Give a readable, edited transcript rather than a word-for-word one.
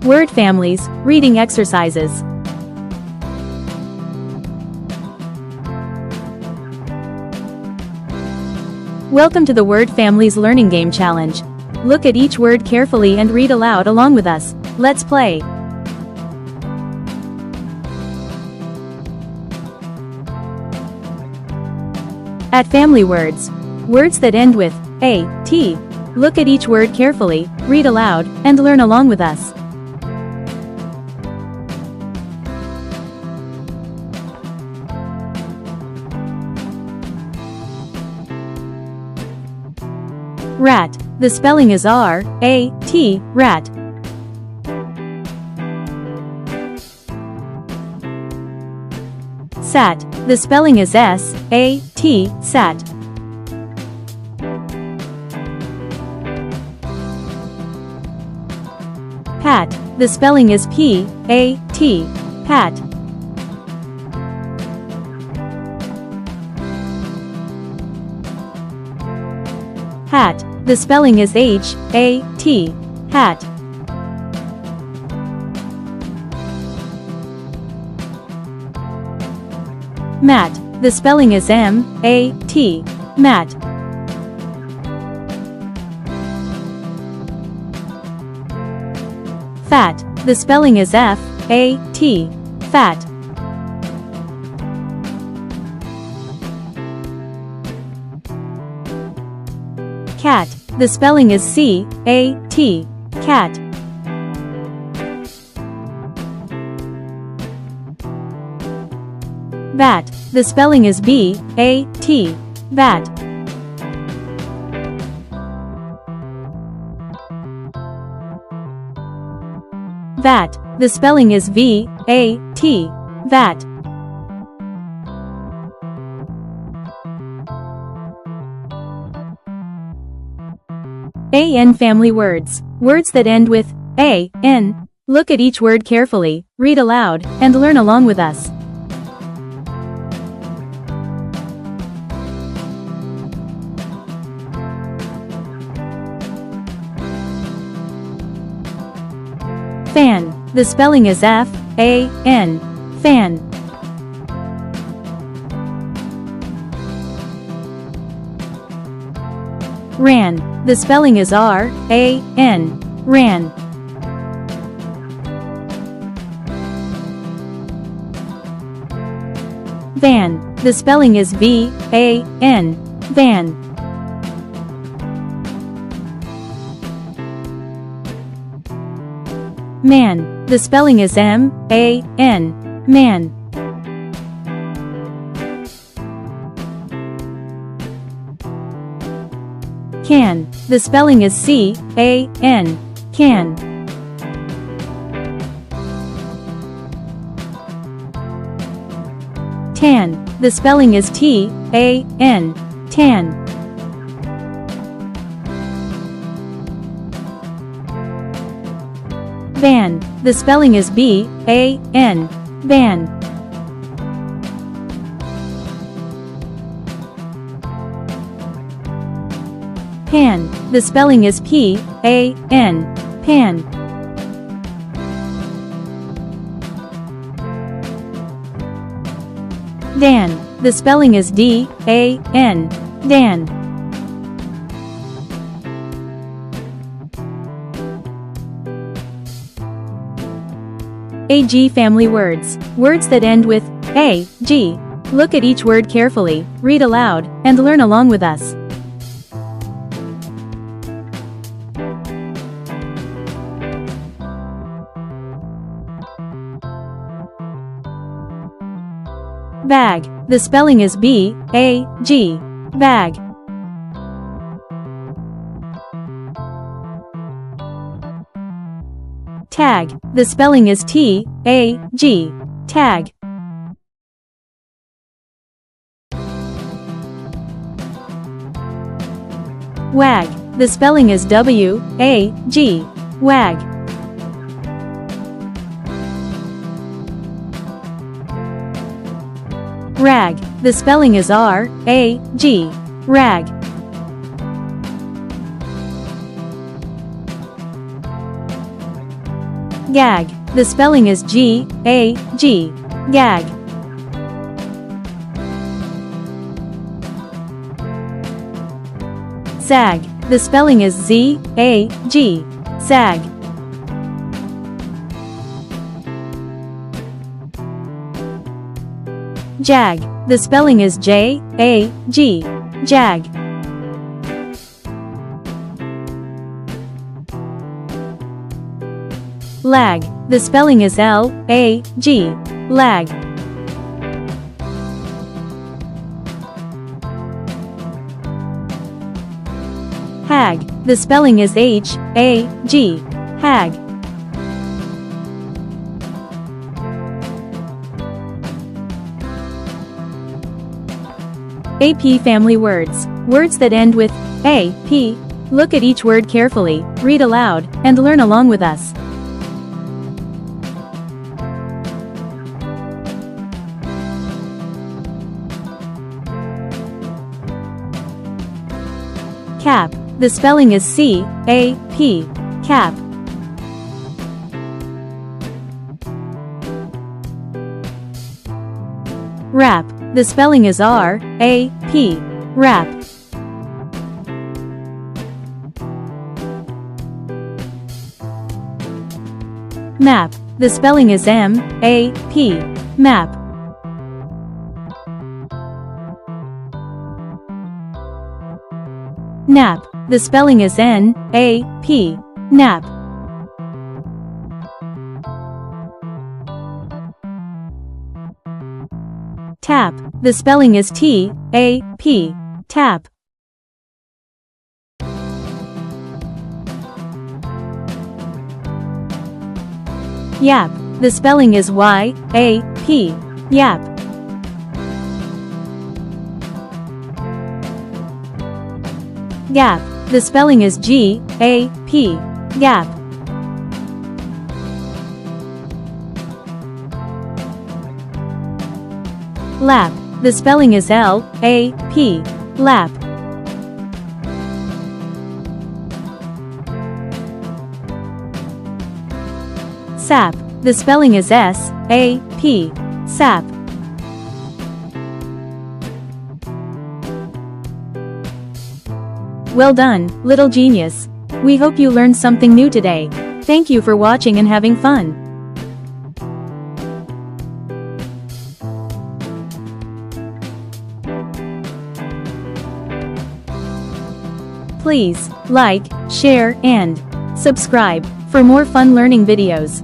Word families, reading exercises. Welcome to the Word Families Learning Game Challenge. Look at each word carefully and read aloud along with us. Let's play. At family words. Words that end with a, t. Look at each word carefully, read aloud, and learn along with us. Rat. The spelling is R-A-T, rat. Sat. The spelling is S-A-T, sat. Pat. The spelling is P-A-T, pat. Hat. The spelling is H-A-T, hat. Mat. The spelling is M-A-T, mat. Fat. The spelling is F-A-T, fat. Cat. The spelling is C-A-T, cat. Bat. The spelling is B-A-T, bat. Vat. The spelling is V-A-T, vat. A-N family words. Words that end with A-N. Look at each word carefully, read aloud, and learn along with us. Fan. The spelling is F-A-N, fan. Ran. The spelling is R-A-N, ran. Van. The spelling is V-A-N, van. Man. The spelling is M-A-N, man. Can. The spelling is C-A-N, can. Tan. The spelling is T-A-N, tan. Van. The spelling is B-A-N, van. Pan. The spelling is P-A-N, pan. Dan. The spelling is D-A-N, dan. A-G family words. Words that end with A-G. Look at each word carefully, read aloud, and learn along with us. Bag. The spelling is B-A-G, bag. Tag. The spelling is T-A-G, tag. Wag. The spelling is W-A-G, wag. Rag. The spelling is R-A-G, rag. Gag. The spelling is G-A-G. Gag. Zag. The spelling is Z-A-G. Zag. Jag. The spelling is J-A-G. Jag. Lag. The spelling is L-A-G. Lag. Hag. The spelling is H-A-G. Hag. AP Family Words. Words that end with A-P. Look at each word carefully, read aloud, and learn along with us. Cap. The spelling is C-A-P. Cap. Wrap. The spelling is R-A-P. Wrap. Map. The spelling is M-A-P. Map. Nap. The spelling is N-A-P. Nap. Tap. The spelling is T-A-P. Tap. Yap. The spelling is Y-A-P. Yap. Gap. The spelling is G-A-P. Gap. Lap. The spelling is L-A-P. Lap. Sap. The spelling is S-A-P. Sap. Well done, little genius. We hope you learned something new today. Thank you for watching and having fun. Please like, share, and subscribe for more fun learning videos.